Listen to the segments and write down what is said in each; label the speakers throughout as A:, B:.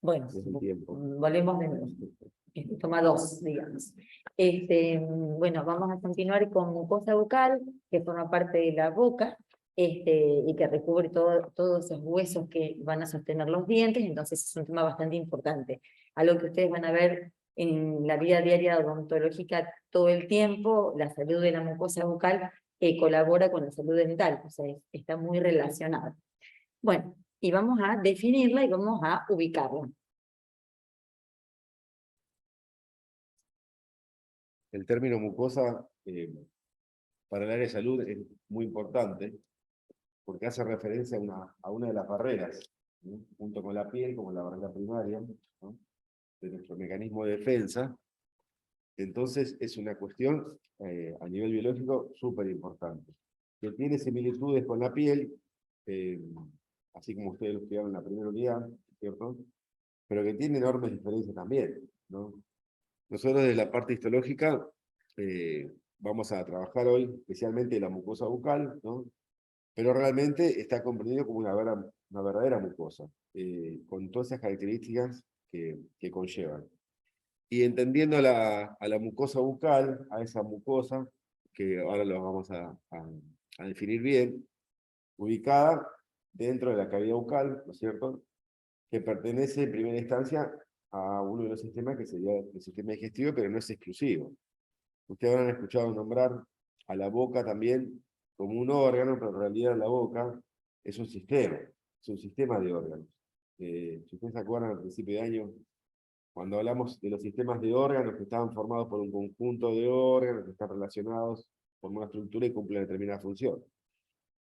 A: Bueno,
B: desde el tiempo.
A: volvemos de nuevo. Toma dos, digamos. Bueno, vamos a continuar con mucosa bucal, que forma parte de la boca, y que recubre todos esos huesos que van a sostener los dientes, entonces es un tema bastante importante. Algo que ustedes van a ver en la vida diaria odontológica todo el tiempo, la salud de la mucosa bucal colabora con la salud dental, o sea, está muy relacionada. Bueno, y vamos a definirla y vamos a ubicarla.
B: El término mucosa para el área de salud es muy importante porque hace referencia a una de las barreras, ¿no? Junto con la piel, como la barrera primaria, ¿no? De nuestro mecanismo de defensa. Entonces es una cuestión a nivel biológico súper importante, que tiene similitudes con la piel, eh, así como ustedes lo estudiaron en la primera unidad, ¿cierto? Pero que tiene enormes diferencias también, ¿no? Nosotros desde la parte histológica vamos a trabajar hoy especialmente la mucosa bucal, ¿no? Pero realmente está comprendido como una verdadera mucosa, con todas esas características que conllevan. Y entendiendo a la mucosa bucal, a esa mucosa, que ahora lo vamos a definir bien, ubicada dentro de la cavidad bucal, ¿no es cierto?, que pertenece en primera instancia a uno de los sistemas que sería el sistema digestivo, pero no es exclusivo. Ustedes habrán escuchado nombrar a la boca también como un órgano, pero en realidad la boca es un sistema de órganos. Si ustedes se acuerdan al principio de año, cuando hablamos de los sistemas de órganos que estaban formados por un conjunto de órganos que están relacionados por una estructura y cumplen determinada función.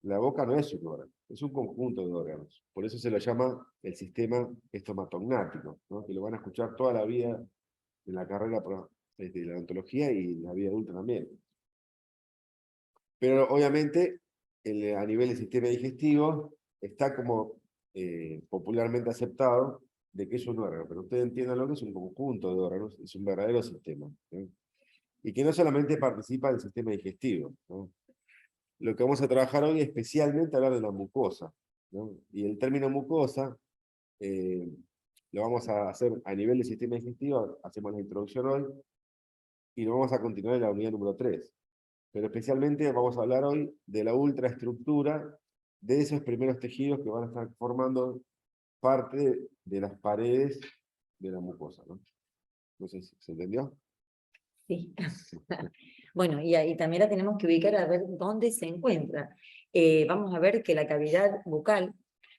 B: La boca no es un órgano, es un conjunto de órganos. Por eso se lo llama el sistema estomatognático, ¿no? Que lo van a escuchar toda la vida en la carrera de la odontología y en la vida adulta también. Pero obviamente, a nivel del sistema digestivo, está como popularmente aceptado de que es un órgano, pero ustedes entiendan lo que es un conjunto de órganos, es un verdadero sistema, ¿no? Y que no solamente participa del sistema digestivo, ¿no? Lo que vamos a trabajar hoy es especialmente hablar de la mucosa, ¿no? Y el término mucosa lo vamos a hacer a nivel del sistema digestivo, hacemos la introducción hoy, y lo vamos a continuar en la unidad número 3. Pero especialmente vamos a hablar hoy de la ultraestructura de esos primeros tejidos que van a estar formando parte de las paredes de la mucosa, ¿no? No sé si se entendió.
A: Sí. Bueno, y ahí también la tenemos que ubicar a ver dónde se encuentra. Vamos a ver que la cavidad bucal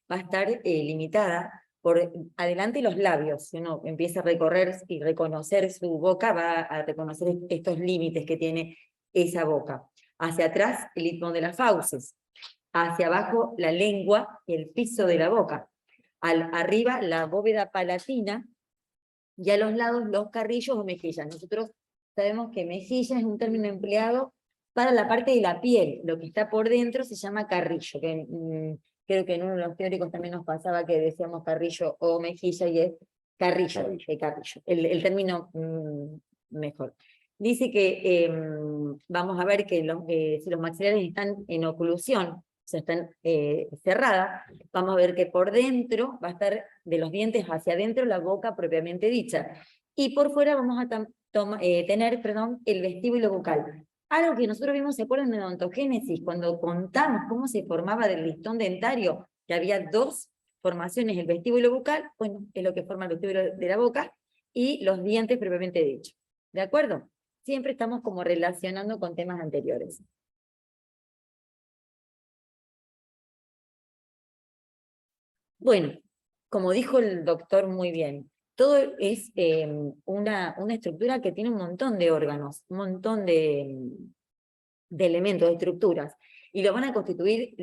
A: va a estar limitada por adelante los labios. Si uno empieza a recorrer y reconocer su boca, va a reconocer estos límites que tiene esa boca. Hacia atrás, el istmo de las fauces. Hacia abajo, la lengua y el piso de la boca. Arriba, la bóveda palatina, y a los lados los carrillos o mejillas. Nosotros sabemos que mejilla es un término empleado para la parte de la piel, lo que está por dentro se llama carrillo, que creo que en uno de los teóricos también nos pasaba que decíamos carrillo o mejilla y es carrillo. El término mejor. Dice que vamos a ver que si los maxilares están en oclusión, o sea, están cerradas, vamos a ver que por dentro va a estar de los dientes hacia adentro la boca propiamente dicha. Y por fuera vamos a tener el vestíbulo bucal. Algo que nosotros vimos, ¿se acuerdan de odontogénesis? Cuando contamos cómo se formaba del listón dentario, que había dos formaciones, el vestíbulo bucal, bueno, es lo que forma el vestíbulo de la boca, y los dientes propiamente dicho. ¿De acuerdo? Siempre estamos como relacionando con temas anteriores. Bueno, como dijo el doctor muy bien, todo es una estructura que tiene un montón de órganos, un montón de elementos, de estructuras, y lo van a constituir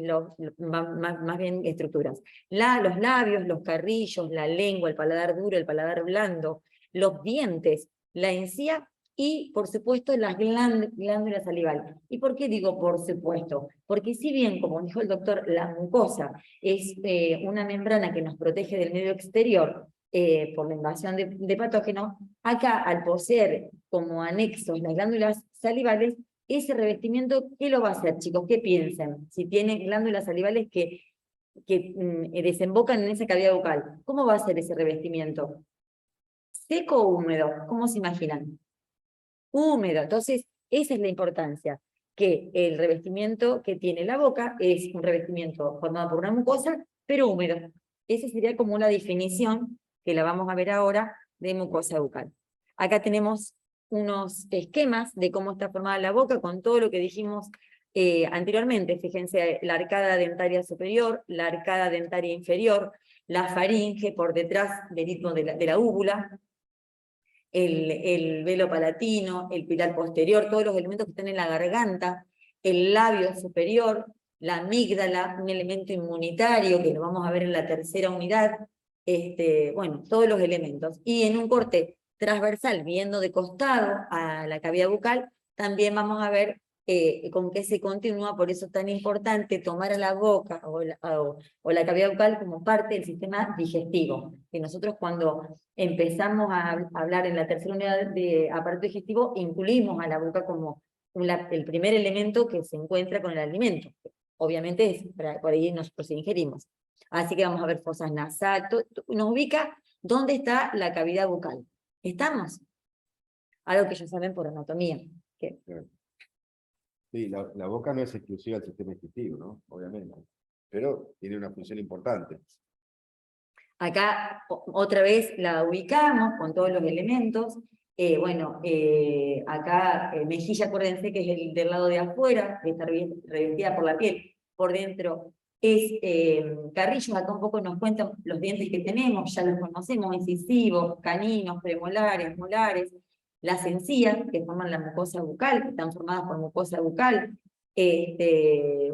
A: más bien estructuras. Los labios, los carrillos, la lengua, el paladar duro, el paladar blando, los dientes, la encía y, por supuesto, las glándulas salivales. ¿Y por qué digo por supuesto? Porque si bien, como dijo el doctor, la mucosa es una membrana que nos protege del medio exterior por la invasión de patógenos, acá al poseer como anexos las glándulas salivales, ese revestimiento, ¿qué lo va a hacer, chicos? ¿Qué piensen? Si tiene glándulas salivales que que desembocan en esa cavidad bucal. ¿Cómo va a ser ese revestimiento? ¿Seco o húmedo? ¿Cómo se imaginan? Húmedo. Entonces, esa es la importancia, que el revestimiento que tiene la boca es un revestimiento formado por una mucosa, pero húmedo. Esa sería como una definición, que la vamos a ver ahora, de mucosa bucal. Acá tenemos unos esquemas de cómo está formada la boca, con todo lo que dijimos anteriormente. Fíjense, la arcada dentaria superior, la arcada dentaria inferior, la faringe por detrás del istmo de la úvula, el velo palatino, el pilar posterior, todos los elementos que están en la garganta, el labio superior, la amígdala, un elemento inmunitario que lo vamos a ver en la tercera unidad, bueno, todos los elementos. Y en un corte transversal, viendo de costado a la cavidad bucal, también vamos a ver con qué se continúa. Por eso es tan importante tomar a la boca o la cavidad bucal como parte del sistema digestivo. Que nosotros cuando empezamos a hablar en la tercera unidad de aparato digestivo, incluimos a la boca como el primer elemento que se encuentra con el alimento. Obviamente por ahí nosotros ingerimos. Así que vamos a ver fosas nasales, nos ubica dónde está la cavidad bucal. ¿Estamos? Algo que ya saben por anatomía.
B: Sí, la boca no es exclusiva del sistema digestivo, ¿no? Obviamente. Pero tiene una función importante.
A: Acá otra vez la ubicamos con todos los elementos. Acá mejilla, acuérdense que es el del lado de afuera, que está revestida por la piel. Por dentro es carrillos. Acá un poco nos cuentan los dientes que tenemos, ya los conocemos: incisivos, caninos, premolares, molares. Las encías, que forman la mucosa bucal, que están formadas por mucosa bucal.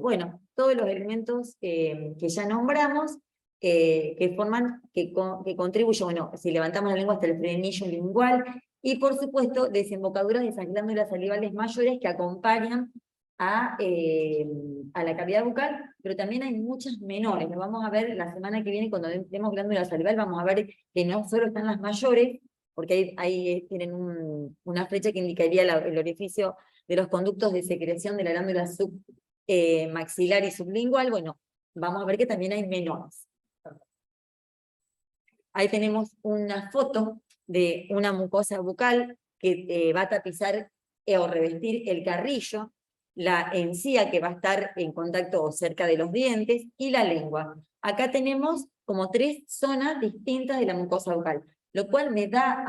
A: Bueno, todos los elementos que ya nombramos, que contribuyen, bueno, si levantamos la lengua hasta el frenillo lingual, y por supuesto desembocaduras de esas glándulas salivales mayores que acompañan a la cavidad bucal, pero también hay muchas menores. Lo vamos a ver la semana que viene cuando vemos glándula salival. Vamos a ver que no solo están las mayores, porque ahí tienen una flecha que indicaría el orificio de los conductos de secreción de la glándula maxilar y sublingual. Bueno, vamos a ver que también hay menores. Ahí tenemos una foto de una mucosa bucal que va a tapizar o revestir el carrillo, la encía que va a estar en contacto o cerca de los dientes, y la lengua. Acá tenemos como 3 zonas distintas de la mucosa bucal, lo cual me da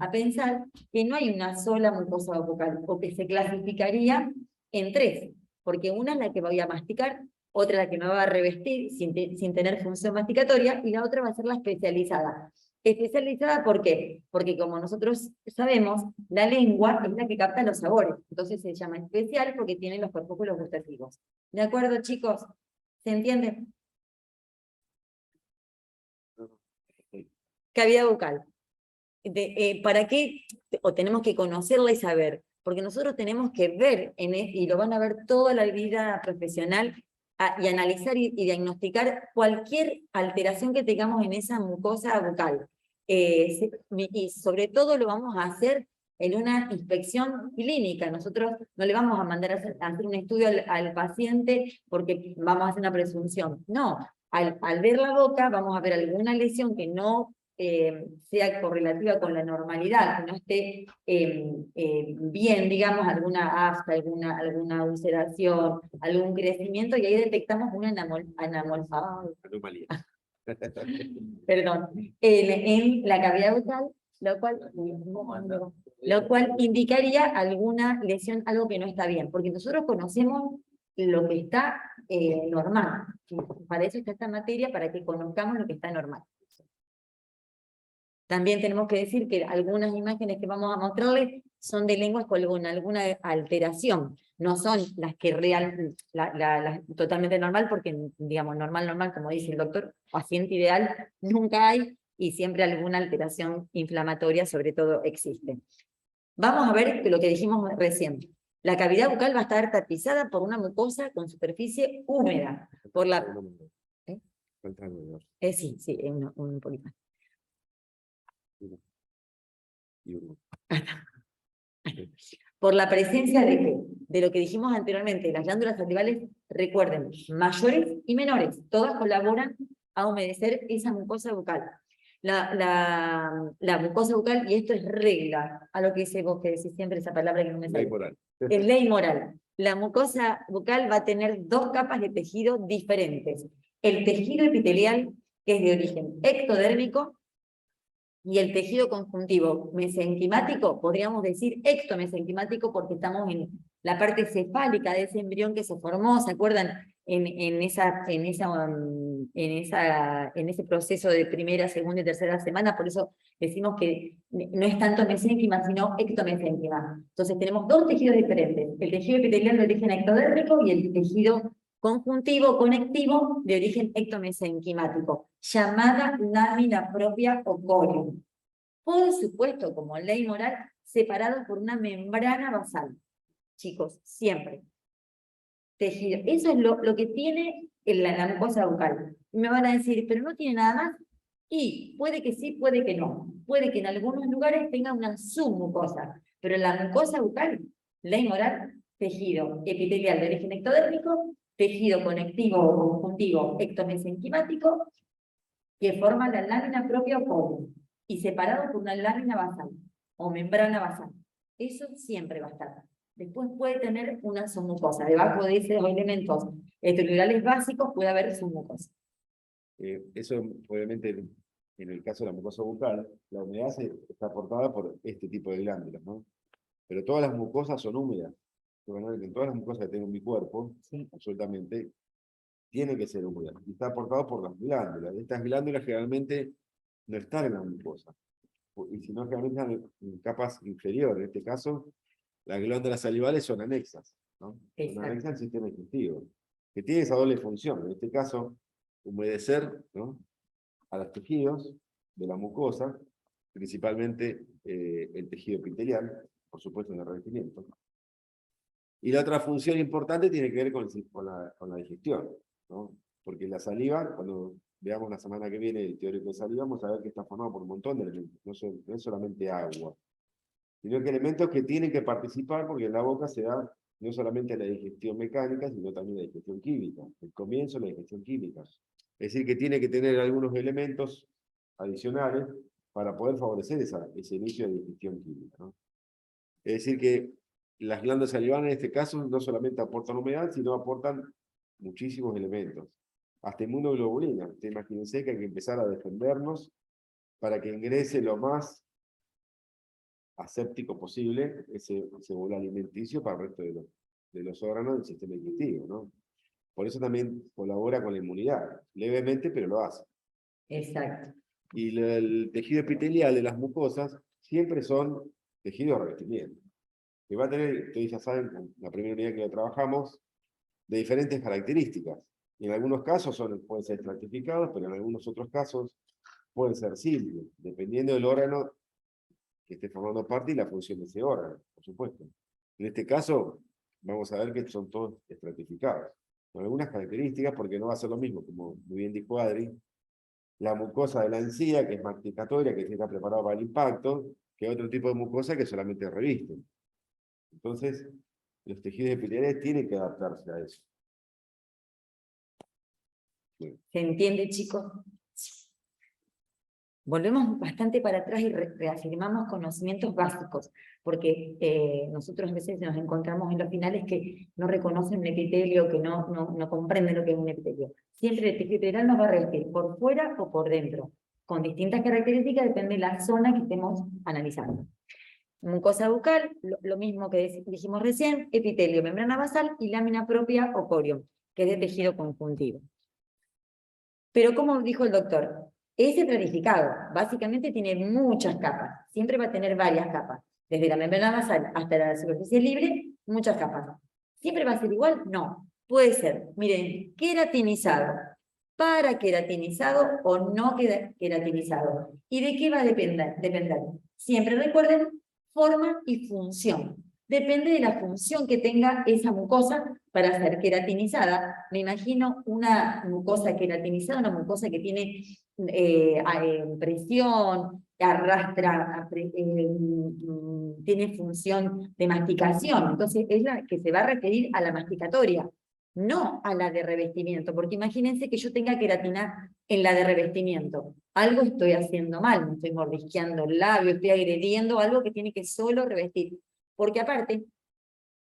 A: a pensar que no hay una sola mucosa bucal, o que se clasificaría en 3, porque una es la que voy a masticar, otra la que me va a revestir sin tener función masticatoria, y la otra va a ser la especializada. ¿Especializada por qué? Porque como nosotros sabemos, la lengua es la que capta los sabores, entonces se llama especial porque tiene los corpúsculos gustativos. ¿De acuerdo, chicos? ¿Se entiende? Cavidad bucal. ¿Para qué? O tenemos que conocerla y saber, porque nosotros tenemos que ver, y lo van a ver toda la vida profesional, y analizar y diagnosticar cualquier alteración que tengamos en esa mucosa bucal. Y sobre todo lo vamos a hacer en una inspección clínica. Nosotros no le vamos a mandar a hacer un estudio al paciente porque vamos a hacer una presunción. No, al ver la boca vamos a ver alguna lesión que no sea correlativa con la normalidad, que no esté bien, digamos, alguna afta, alguna ulceración, algún crecimiento, y ahí detectamos una
B: Anomalía.
A: perdón, en la cavidad bucal, lo cual indicaría alguna lesión, algo que no está bien, porque nosotros conocemos lo que está normal. Para eso está esta materia, para que conozcamos lo que está normal. También tenemos que decir que algunas imágenes que vamos a mostrarles son de lenguas con alguna alteración, no son las que totalmente normal, porque digamos normal, como dice el doctor, paciente ideal, nunca hay, y siempre alguna alteración inflamatoria sobre todo existe. Vamos a ver lo que dijimos recién. La cavidad bucal va a estar tapizada por una mucosa con superficie húmeda. Por la... Sí, un poquito más. Por la presencia de ¿qué? de lo que dijimos anteriormente, las glándulas salivales, recuerden, mayores y menores, todas colaboran a humedecer esa mucosa bucal. La mucosa bucal, y esto es regla, a lo que dice vos, que decís siempre esa palabra que no me sale.
B: Ley moral.
A: Es ley moral. La mucosa bucal va a tener dos capas de tejido diferentes. El tejido epitelial, que es de origen ectodérmico, y el tejido conjuntivo mesenquimático, podríamos decir ectomesenquimático, porque estamos en la parte cefálica de ese embrión que se formó, ¿se acuerdan? En ese proceso de primera, segunda y tercera semana, por eso decimos que no es tanto mesénquima, sino ectomesénquima. Entonces tenemos dos tejidos diferentes, el tejido epitelial de origen ectodérmico y el tejido conjuntivo, conectivo, de origen ectomesenquimático, llamada lámina propia o corium. Por supuesto, como ley moral, separado por una membrana basal. Chicos, siempre. Tejido. Eso es lo que tiene la mucosa bucal. Y me van a decir, pero no tiene nada más. Y puede que sí, puede que no. Puede que en algunos lugares tenga una submucosa. Pero la mucosa bucal, ley moral, tejido epitelial de origen ectodérmico, tejido conectivo o conjuntivo ectomesenquimático, que forma la lámina propia o corium, y separado por una lámina basal o membrana basal. Eso siempre va a estar. Después puede tener una submucosa. Debajo de esos elementos estructurales básicos puede haber submucosa.
B: Eso, obviamente, en el caso de la mucosa bucal, la humedad está aportada por este tipo de glándulas, ¿no? Pero todas las mucosas son húmedas. En todas las mucosas que tengo en mi cuerpo, sí, absolutamente, tiene que ser húmeda. Y está aportado por las glándulas. Estas glándulas generalmente no están en la mucosa, y sino generalmente están en capas inferiores. En este caso, las glándulas salivales son anexas, ¿no? Son anexas al sistema digestivo, que tiene esa doble función. En este caso, humedecer, ¿no?, a los tejidos de la mucosa, principalmente el tejido epitelial, por supuesto en el revestimiento. Y la otra función importante tiene que ver con la digestión, ¿no? Porque la saliva, cuando veamos la semana que viene el teórico de saliva, vamos a ver que está formado por un montón de elementos, no es solamente agua, sino que elementos que tienen que participar, porque en la boca se da no solamente la digestión mecánica, sino también la digestión química. El comienzo, la digestión química. Es decir, que tiene que tener algunos elementos adicionales para poder favorecer ese inicio de digestión química, ¿no? Es decir, que las glándulas salivales en este caso no solamente aportan humedad, sino aportan muchísimos elementos. Hasta inmunoglobulina. Ustedes imagínense que hay que empezar a defendernos para que ingrese lo más aséptico posible ese bolo alimenticio para el resto de los órganos del sistema digestivo, ¿no? Por eso también colabora con la inmunidad, levemente, pero lo hace.
A: Exacto.
B: Y el tejido epitelial de las mucosas siempre son tejidos de revestimiento, que va a tener, ustedes ya saben, la primera unidad que lo trabajamos, de diferentes características. Y en algunos casos pueden ser estratificados, pero en algunos otros casos pueden ser simples, dependiendo del órgano que esté formando parte y la función de ese órgano, por supuesto. En este caso, vamos a ver que son todos estratificados, con algunas características, porque no va a ser lo mismo, como muy bien dijo Adri, la mucosa de la encía, que es masticatoria, que está preparada para el impacto, que otro tipo de mucosa que solamente reviste. Entonces, los tejidos epiteliales tienen que adaptarse a eso. Bien.
A: ¿Se entiende, chicos? Volvemos bastante para atrás y reafirmamos conocimientos básicos, porque nosotros a veces nos encontramos en los finales que no reconocen un epitelio, que no comprenden lo que es un epitelio. Siempre el tejido epitelial nos va a revestir por fuera o por dentro, con distintas características, depende de la zona que estemos analizando. Mucosa bucal, lo mismo que dijimos recién, epitelio, membrana basal y lámina propia o corium, que es de tejido conjuntivo. Pero como dijo el doctor, es estratificado, básicamente tiene muchas capas, siempre va a tener varias capas, desde la membrana basal hasta la superficie libre, muchas capas. ¿Siempre va a ser igual? No, puede ser, miren, queratinizado, paraqueratinizado o no queratinizado. ¿Y de qué va a depender? Siempre recuerden, forma y función. Depende de la función que tenga esa mucosa para ser queratinizada, me imagino una mucosa queratinizada, una mucosa que tiene presión, arrastra, tiene función de masticación. Entonces es la que se va a referir a la masticatoria, no a la de revestimiento, porque imagínense que yo tenga queratina en la de revestimiento. Algo estoy haciendo mal, me estoy mordisqueando el labio, estoy agrediendo algo que tiene que solo revestir. Porque aparte,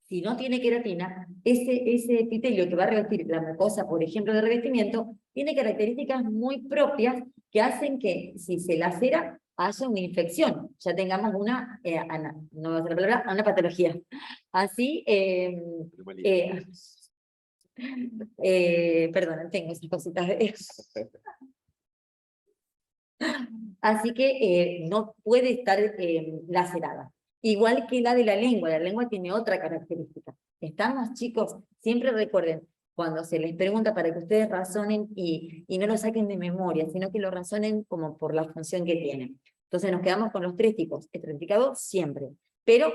A: si no tiene queratina, ese epitelio que va a revestir la mucosa, por ejemplo, de revestimiento, tiene características muy propias que hacen que, si se lacera, haya una infección, ya tengamos una, no va a ser la palabra, una patología. Así, perdón, tengo esas cositas de... Así que no puede estar lacerada. Igual que la de la lengua tiene otra característica. ¿Estamos, chicos? Siempre recuerden, cuando se les pregunta para que ustedes razonen y no lo saquen de memoria, sino que lo razonen como por la función que tienen. Entonces nos quedamos con los tres tipos, estratificado siempre, pero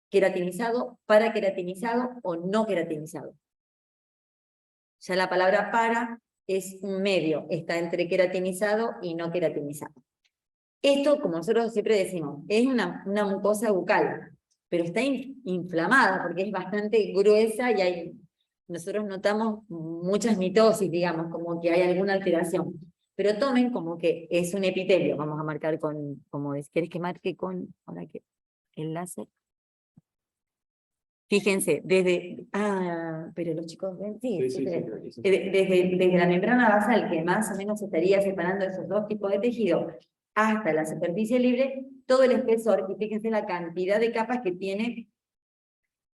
A: queratinizado, paraqueratinizado o no queratinizado. Ya la palabra para es un medio, está entre queratinizado y no queratinizado. Esto, como nosotros siempre decimos, es una mucosa bucal, pero está inflamada porque es bastante gruesa y nosotros notamos muchas mitosis, digamos, como que hay alguna alteración. Pero tomen como que es un epitelio, vamos a marcar con, ¿querés que marque con, ahora que el láser? Fíjense, pero los chicos ven, desde la membrana basal, que más o menos estaría separando esos dos tipos de tejido, hasta la superficie libre, todo el espesor, y fíjense la cantidad de capas que tiene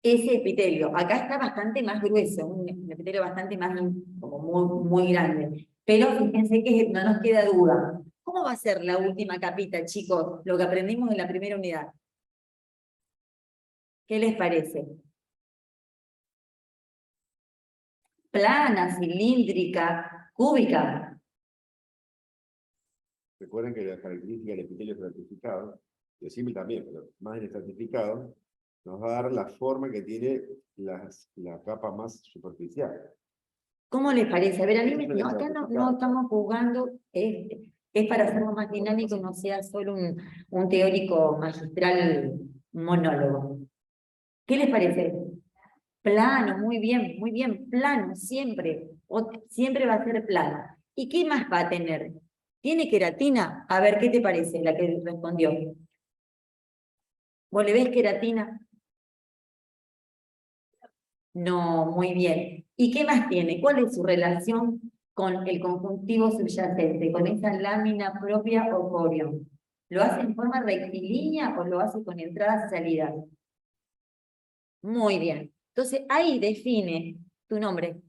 A: ese epitelio. Acá está bastante más grueso, un epitelio bastante más, como muy grande. Pero fíjense que no nos queda duda. ¿Cómo va a ser la última capita, chicos? Lo que aprendimos en la primera unidad. ¿Qué les parece? Plana, cilíndrica, cúbica.
B: Recuerden que la característica del epitelio estratificado, y el símil también, pero más el estratificado, nos va a dar la forma que tiene la capa más superficial.
A: ¿Cómo les parece? A ver, no, acá no estamos jugando, es para hacerlo más dinámico y no sea solo un teórico magistral monólogo. ¿Qué les parece? Plano, muy bien, plano, siempre. Siempre va a ser plano. ¿Y qué más va a tener? ¿Tiene queratina? A ver, ¿qué te parece la que respondió? ¿Vos le ves queratina? No, muy bien. ¿Y qué más tiene? ¿Cuál es su relación con el conjuntivo subyacente, con esa lámina propia o corión? ¿Lo hace en forma rectilínea o lo hace con entradas y salidas? Muy bien. Entonces ahí define tu nombre,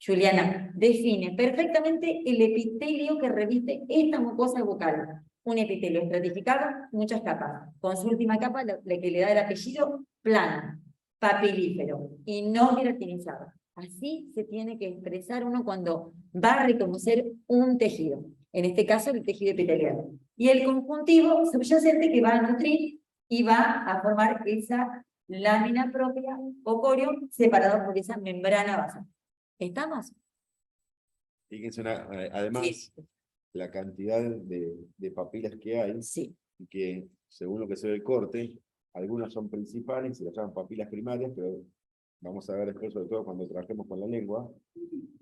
A: Juliana, define perfectamente el epitelio que reviste esta mucosa bucal. Un epitelio estratificado, muchas capas. Con su última capa, la que le da el apellido, plano, papilífero y no queratinizado. Así se tiene que expresar uno cuando va a reconocer un tejido. En este caso, el tejido epitelial. Y el conjuntivo subyacente que va a nutrir y va a formar esa lámina propia o corión separado por esa membrana basal. ¿Estamos?
B: Fíjense, además,
A: Sí.
B: la cantidad de papilas que hay,
A: Sí.
B: y que según lo que se ve el corte, algunas son principales, se las llaman papilas primarias, pero vamos a ver después, sobre todo cuando trabajemos con la lengua,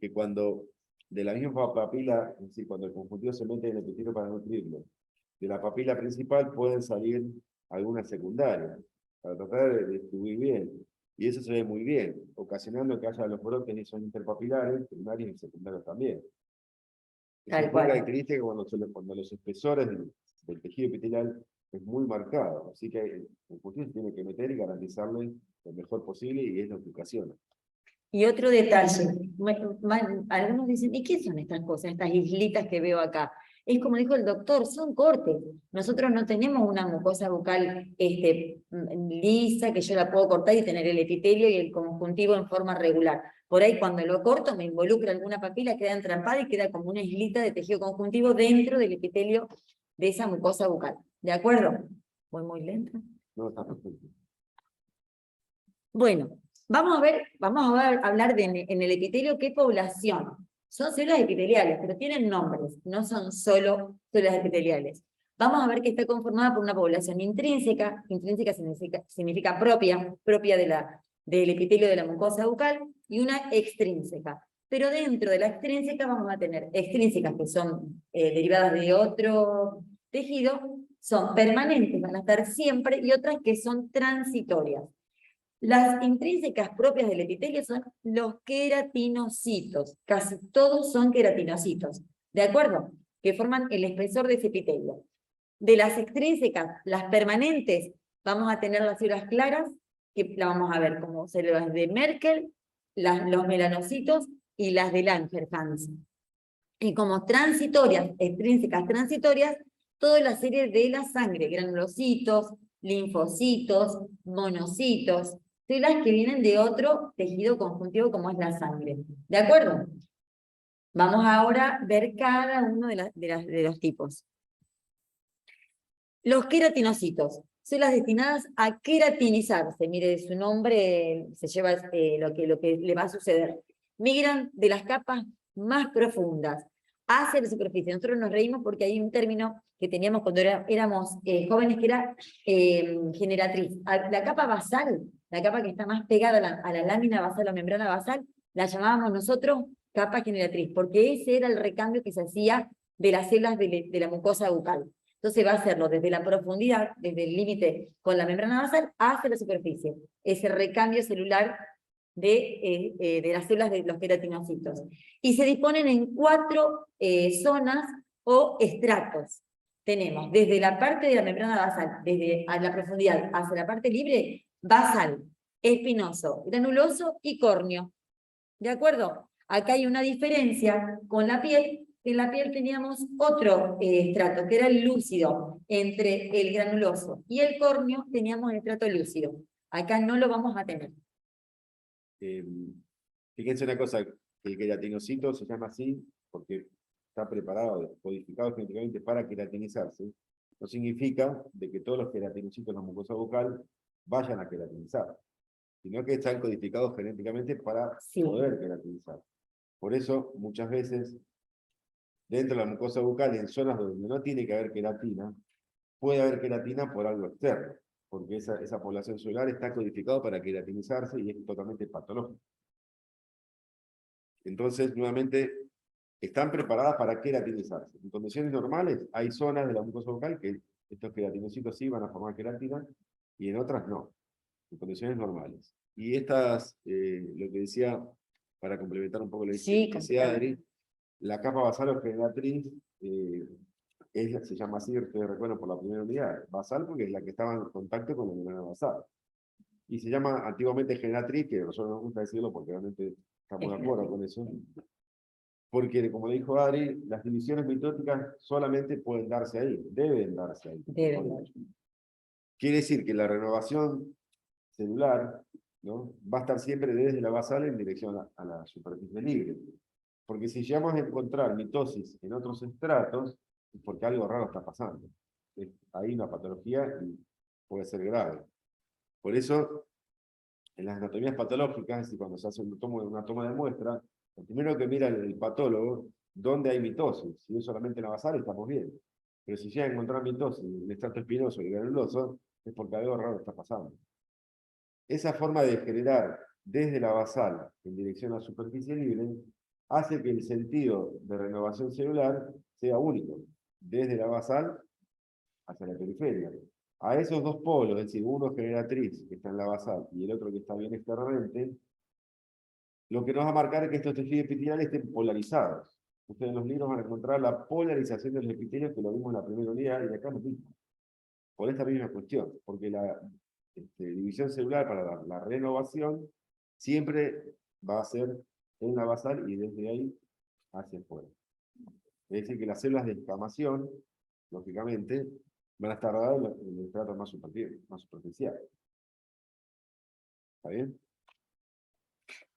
B: que cuando de la misma papila, es decir, cuando el conjuntivo se mete en el epitelio para nutrirlo, de la papila principal pueden salir algunas secundarias, para tratar de distribuir bien. Y eso se ve muy bien, ocasionando que haya los brotes esos interpapilares, primarios y secundarios también. Es muy característica cuando los espesores del tejido epitelial es muy marcado, así que el conjuntivo se tiene que meter y garantizarle lo mejor posible, y es lo que ocasiona.
A: Y otro detalle, algunos dicen, ¿y qué son estas cosas, estas islitas que veo acá? Es como dijo el doctor, son cortes. Nosotros no tenemos una mucosa bucal lisa que yo la puedo cortar y tener el epitelio y el conjuntivo en forma regular. Por ahí cuando lo corto me involucra alguna papila, queda entrampada y queda como una islita de tejido conjuntivo dentro del epitelio de esa mucosa bucal. ¿De acuerdo? ¿Voy muy lenta?
B: No, está perfecto.
A: Bueno, Vamos a hablar en el epitelio qué población. Son células epiteliales, pero tienen nombres, no son solo células epiteliales. Vamos a ver que está conformada por una población intrínseca, intrínseca significa propia del epitelio de la mucosa bucal, y una extrínseca. Pero dentro de la extrínseca vamos a tener extrínsecas que son derivadas de otro tejido, son permanentes, van a estar siempre, y otras que son transitorias. Las intrínsecas propias del epitelio son los queratinocitos, casi todos son queratinocitos, ¿de acuerdo? Que forman el espesor de ese epitelio. De las extrínsecas, las permanentes, vamos a tener las células claras, que la vamos a ver como células de Merkel, los melanocitos y las de Langerhans. Y como transitorias, extrínsecas transitorias, toda la serie de la sangre, granulocitos, linfocitos, monocitos, células que vienen de otro tejido conjuntivo como es la sangre. ¿De acuerdo? Vamos ahora a ver cada uno de los tipos. Los queratinocitos, células destinadas a queratinizarse. Mire, su nombre se lleva lo que le va a suceder. Migran de las capas más profundas hacia la superficie. Nosotros nos reímos porque hay un término que teníamos cuando éramos jóvenes que era generatriz. La capa basal, la capa que está más pegada a la lámina basal, la membrana basal, la llamábamos nosotros capa generatriz, porque ese era el recambio que se hacía de las células de la mucosa bucal. Entonces va a hacerlo desde la profundidad, desde el límite con la membrana basal, hacia la superficie. Ese recambio celular de las células de los queratinocitos. Y se disponen en 4 zonas o estratos. Tenemos desde la parte de la membrana basal, desde a la profundidad hacia la parte libre, basal, espinoso, granuloso y córneo. ¿De acuerdo? Acá hay una diferencia con la piel. En la piel teníamos otro estrato, que era el lúcido, entre el granuloso y el córneo teníamos el estrato lúcido. Acá no lo vamos a tener.
B: Fíjense una cosa, el queratinocito se llama así porque está preparado, codificado genéticamente para queratinizarse. No significa de que todos los queratinocitos de la mucosa bucal vayan a queratinizar, sino que están codificados genéticamente para poder queratinizar. Por eso, muchas veces, dentro de la mucosa bucal, en zonas donde no tiene que haber queratina, puede haber queratina por algo externo, porque esa población celular está codificada para queratinizarse y es totalmente patológico. Entonces, nuevamente, están preparadas para queratinizarse. En condiciones normales, hay zonas de la mucosa bucal que estos queratinocitos sí van a formar queratina, y en otras no, en condiciones normales. Y estas, lo que decía, para complementar un poco lo que decía Adri, la capa basal o generatriz, se llama así, ustedes recuerdan, por la primera unidad, basal porque es la que estaba en contacto con la membrana basal. Y se llama antiguamente generatriz, que a nosotros nos gusta decirlo porque realmente estamos de acuerdo con eso, porque, como dijo Adri, las divisiones mitóticas solamente pueden darse ahí, deben darse ahí. Quiere decir que la renovación celular, ¿no?, va a estar siempre desde la basal en dirección a la superficie libre. Porque si llegamos a encontrar mitosis en otros estratos, es porque algo raro está pasando. Hay una patología y puede ser grave. Por eso, en las anatomías patológicas, y cuando se hace una toma de muestra, lo primero que mira el patólogo, ¿dónde hay mitosis? Si es solamente en la basal, estamos bien. Pero si llega a encontrar mitosis en el estrato espinoso y granuloso, es porque algo raro está pasando. Esa forma de generar desde la basal en dirección a la superficie libre hace que el sentido de renovación celular sea único, desde la basal hacia la periferia. A esos dos polos, es decir, uno generatriz, que está en la basal, y el otro que está bien externamente, lo que nos va a marcar es que estos tejidos epiteliales estén polarizados. Ustedes en los libros van a encontrar la polarización de los epitelios, que lo vimos en la primera unidad, y acá lo mismo. Por esta misma cuestión, porque la división celular para la renovación siempre va a ser en la basal y desde ahí hacia afuera. Es decir, que las células de escamación, lógicamente, van a estar dadas en el estrato más superficial. ¿Está bien?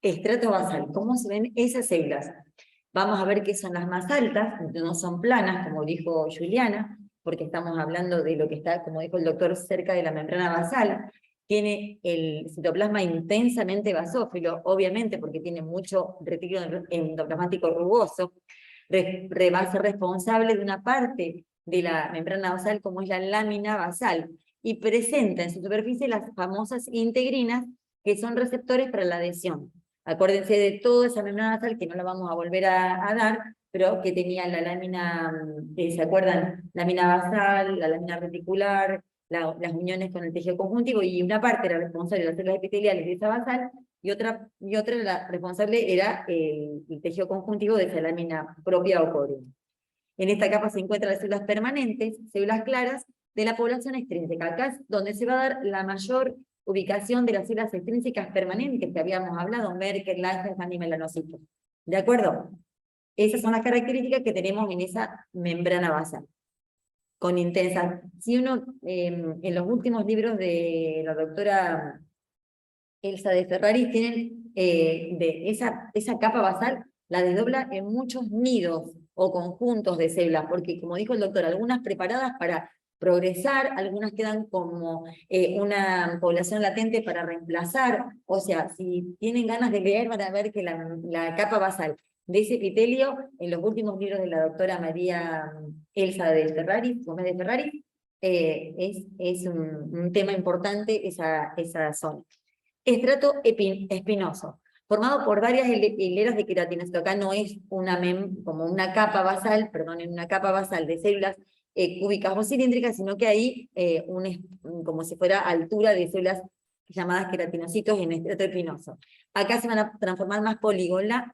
A: Estrato basal, ¿cómo se ven esas células? Vamos a ver que son las más altas, no son planas, como dijo Juliana, porque estamos hablando de lo que está, como dijo el doctor, cerca de la membrana basal. tiene el citoplasma intensamente basófilo, obviamente porque tiene mucho retículo endoplasmático rugoso, va a ser responsable de una parte de la membrana basal como es la lámina basal, y presenta en su superficie las famosas integrinas, que son receptores para la adhesión. Acuérdense de toda esa membrana basal, que no la vamos a volver a dar, pero que tenía la lámina, ¿se acuerdan? Lámina basal, la lámina reticular, las uniones con el tejido conjuntivo, y una parte era responsable de las células epiteliales de esa basal, y otra la responsable era el tejido conjuntivo de esa lámina propia o cobre. En esta capa se encuentran las células permanentes, células claras, de la población extrínseca. Acá es donde se va a dar la mayor ubicación de las células extrínsecas permanentes que habíamos hablado, Merkel, Langerhans y melanocitos. ¿De acuerdo? Esas son las características que tenemos en esa membrana basal, con intensa. Si uno, en los últimos libros de la doctora Elsa de Ferraris, tienen de esa capa basal, la desdobla en muchos nidos o conjuntos de células, porque como dijo el doctor, algunas preparadas para progresar, algunas quedan como una población latente para reemplazar. O sea, si tienen ganas de leer, van a ver que la capa basal de ese epitelio, en los últimos libros de la doctora María Elsa de Ferraris, Gómez de Ferraris, es un tema importante esa zona. Estrato espinoso, formado por varias hileras de queratinócito. Acá no es como una capa basal, perdonen, una capa basal de células cúbicas o cilíndricas, sino que hay como si fuera altura de células llamadas queratinocitos en estrato espinoso. Acá se van a transformar más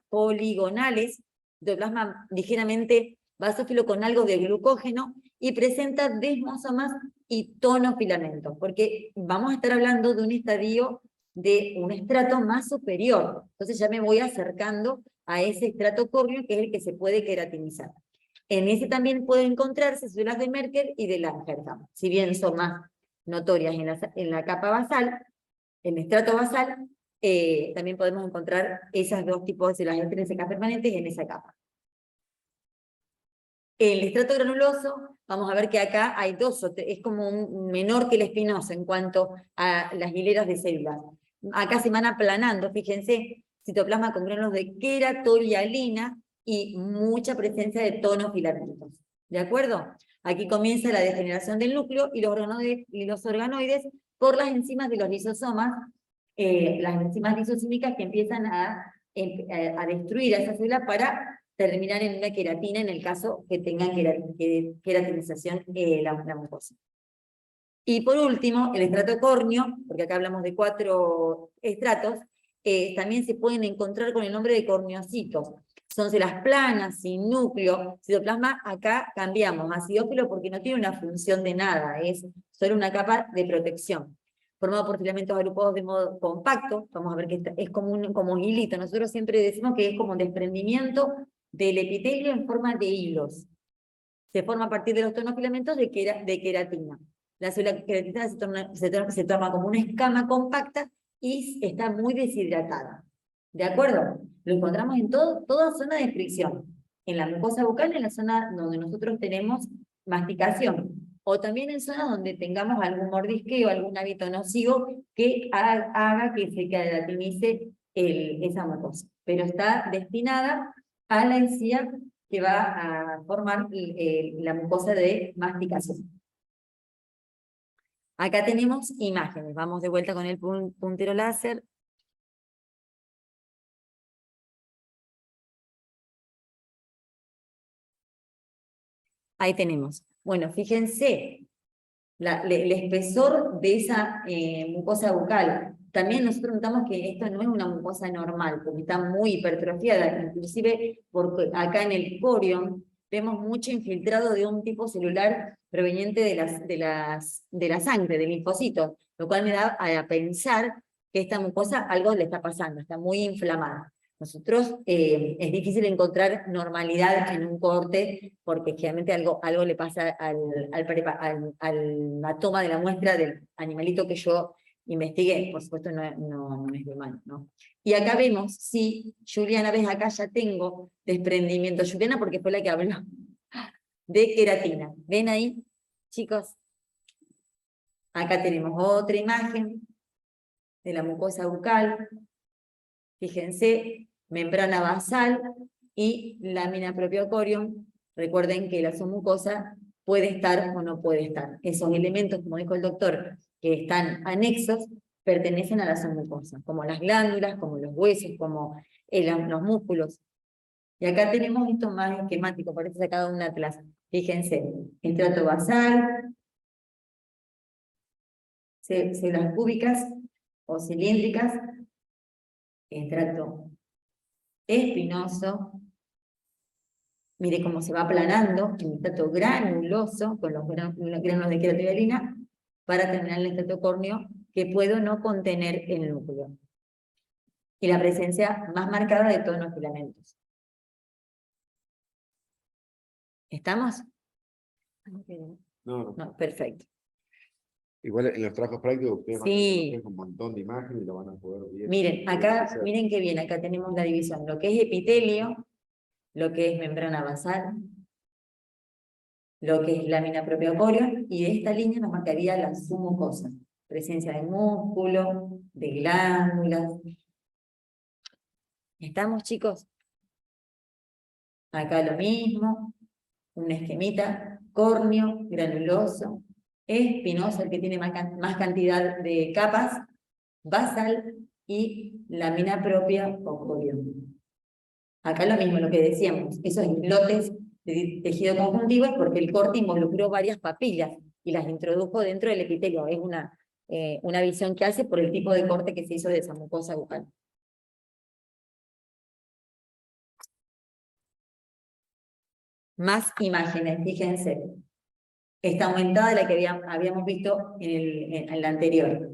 A: poligonales, de plasma ligeramente basófilo con algo de glucógeno, y presenta desmosomas y tonofilamentos, porque vamos a estar hablando de un estadio de un estrato más superior. Entonces ya me voy acercando a ese estrato córneo, que es el que se puede queratinizar. En ese también pueden encontrarse células de Merkel y de Langerhans, si bien son más notorias en la capa basal, en el estrato basal, también podemos encontrar esos dos tipos de células extrínsecas permanentes en esa capa. El estrato granuloso, vamos a ver que acá hay dos, es como un menor que el espinoso en cuanto a las hileras de células. Acá se van aplanando, fíjense, citoplasma con granos de queratolialina y mucha presencia de tonofilamentos. ¿De acuerdo? Aquí comienza la degeneración del núcleo y los organoides por las enzimas de los lisosomas, las enzimas lisosímicas que empiezan a destruir a esa célula para terminar en una queratina en el caso que tengan queratinización la mucosa. Y por último, el estrato córneo, porque acá hablamos de 4 estratos, también se pueden encontrar con el nombre de corneocitos. Son células planas, sin núcleo. Citoplasma, acá cambiamos acidófilo porque no tiene una función de nada, es solo una capa de protección. Formado por filamentos agrupados de modo compacto, vamos a ver que es como un hilito. Nosotros siempre decimos que es como un desprendimiento del epitelio en forma de hilos. Se forma a partir de los tonofilamentos de queratina. La célula queratinizada se torna como una escama compacta y está muy deshidratada. ¿De acuerdo? Lo encontramos en toda zona de fricción. En la mucosa bucal, en la zona donde nosotros tenemos masticación. O también en zonas donde tengamos algún mordisqueo, algún hábito nocivo que haga que se queratinice esa mucosa. Pero está destinada a la encía que va a formar la mucosa de masticación. Acá tenemos imágenes. Vamos de vuelta con el puntero láser. Ahí tenemos. Bueno, fíjense, el espesor de esa mucosa bucal. También nosotros notamos que esto no es una mucosa normal, porque está muy hipertrofiada, inclusive porque acá en el corion vemos mucho infiltrado de un tipo celular proveniente de la sangre, del linfocito, lo cual me da a pensar que esta mucosa algo le está pasando, está muy inflamada. Nosotros es difícil encontrar normalidad en un corte, porque generalmente algo le pasa a la toma de la muestra del animalito que yo investigué. Por supuesto no es de humano, ¿no? Y acá vemos, sí, Juliana, ves, acá ya tengo desprendimiento. Juliana porque fue la que habló de queratina. ¿Ven ahí, chicos? Acá tenemos otra imagen de la mucosa bucal. Fíjense, membrana basal y lámina propia corium. Recuerden que la submucosa puede estar o no puede estar. Esos elementos, como dijo el doctor, que están anexos, pertenecen a la submucosa, como las glándulas, como los huesos, como los músculos. Y acá tenemos esto más esquemático, parece sacado de un atlas. Fíjense, estrato basal, células cúbicas o cilíndricas, estrato espinoso, mire cómo se va aplanando, el estrato granuloso, con los granos de queratohialina, para terminar el estrato córneo, que puede o no contener el núcleo. Y la presencia más marcada de todos los filamentos. ¿Estamos?
B: No,
A: No, perfecto.
B: igual en los trabajos prácticos ustedes van a
A: Sí.
B: tener un montón de imágenes y lo van a poder ver.
A: Miren, acá, miren qué bien, acá tenemos la división, lo que es epitelio, lo que es membrana basal, lo que es lámina propia corium, y de esta línea nos marcaría la submucosa, presencia de músculo, de glándulas. ¿Estamos, chicos? Acá lo mismo, un esquemita, córneo, granuloso, espinoso, el que tiene más cantidad de capas, basal y lámina propia o corium. Acá lo mismo, lo que decíamos, esos islotes de tejido conjuntivo es porque el corte involucró varias papilas y las introdujo dentro del epitelio. Es una visión que hace por el tipo de corte que se hizo de esa mucosa bucal. Más imágenes, fíjense. Está aumentada la que habíamos visto en la anterior.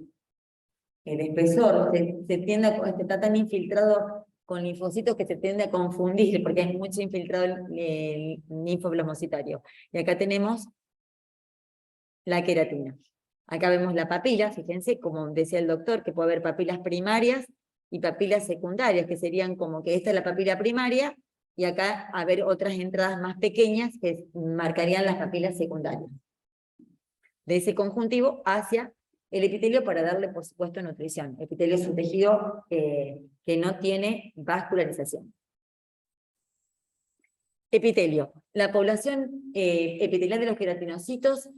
A: El espesor está tan infiltrado con linfocitos que se tiende a confundir, porque hay mucho infiltrado el linfoplasmocitario. Y acá tenemos la queratina. Acá vemos la papila, fíjense, como decía el doctor, que puede haber papilas primarias y papilas secundarias, que serían como que esta es la papila primaria, y acá haber otras entradas más pequeñas que marcarían las papilas secundarias. De ese conjuntivo hacia el epitelio para darle, por supuesto, nutrición. El epitelio es un tejido que no tiene vascularización. Epitelio. La población epitelial de los queratinocitos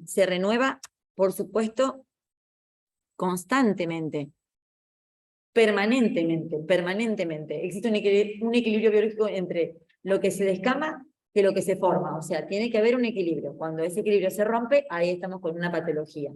A: se renueva, por supuesto, constantemente, permanentemente. Existe un equilibrio biológico entre lo que se descama que lo que se forma. O sea, tiene que haber un equilibrio. Cuando ese equilibrio se rompe, ahí estamos con una patología.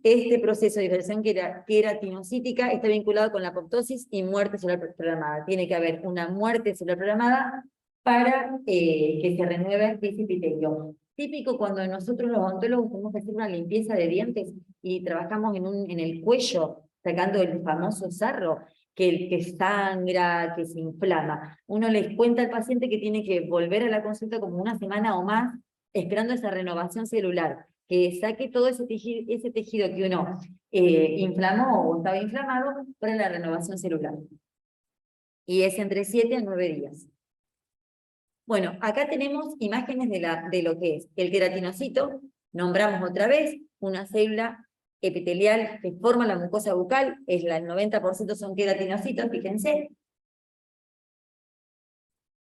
A: Este proceso de diferenciación queratinocítica está vinculado con la apoptosis y muerte celular programada. Tiene que haber una muerte celular programada para que se renueve ese epitelio. Típico cuando nosotros los odontólogos tenemos que hacer una limpieza de dientes y trabajamos en el cuello, sacando el famoso sarro, que sangra, que se inflama. Uno les cuenta al paciente que tiene que volver a la consulta como una semana o más, esperando esa renovación celular, que saque todo ese tejido que uno inflamó o estaba inflamado para la renovación celular. Y es entre 7 a 9 días. Bueno, acá tenemos imágenes de lo que es el queratinocito. Nombramos otra vez una célula epitelial que forma la mucosa bucal, el 90% son queratinocitos, fíjense,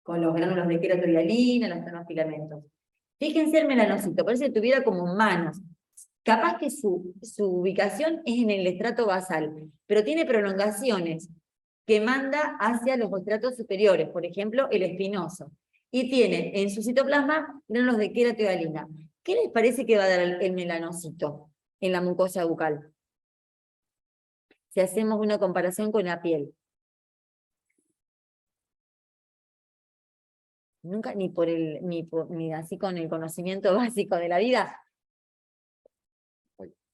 A: con los gránulos de queratohialina, los tonos-filamentos. Fíjense el melanocito, parece que tuviera como manos. Capaz que su ubicación es en el estrato basal, pero tiene prolongaciones que manda hacia los estratos superiores, por ejemplo, el espinoso. Y tiene en su citoplasma gránulos de queratohialina. ¿Qué les parece que va a dar el melanocito en la mucosa bucal? Si hacemos una comparación con la piel. Nunca, ni así con el conocimiento básico de la vida.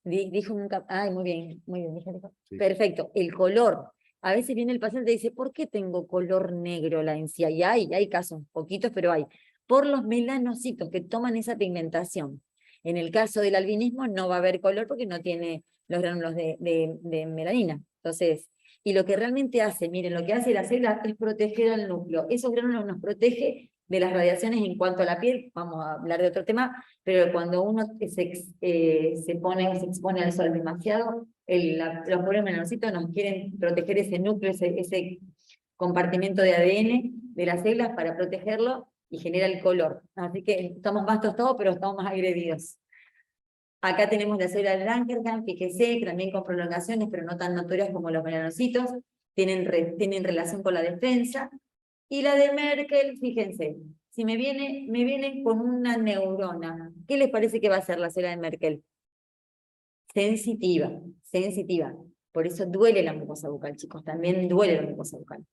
A: Dijo nunca, ay, muy bien, dijo. Sí. Perfecto, el color. A veces viene el paciente y dice, ¿por qué tengo color negro la encía? Y hay casos, poquitos, pero hay. Por los melanocitos que toman esa pigmentación. En el caso del albinismo no va a haber color porque no tiene los gránulos de melanina. Entonces, y lo que realmente hace, miren, lo que hace la célula es proteger al núcleo. Esos gránulos nos protege de las radiaciones en cuanto a la piel, vamos a hablar de otro tema, pero cuando uno se expone al sol demasiado, los pobres melanocitos nos quieren proteger ese núcleo, ese compartimento de ADN de las células para protegerlo y genera el color. Así que estamos más tostados, pero estamos más agredidos. Acá tenemos la célula de Langerhans, fíjese, también con prolongaciones, pero no tan notorias como los melanocitos, tienen relación con la defensa. Y la de Merkel, fíjense, si me viene con una neurona, ¿qué les parece que va a ser la célula de Merkel? Sensitiva, sensitiva. Por eso duele la mucosa bucal, chicos, también duele la mucosa bucal.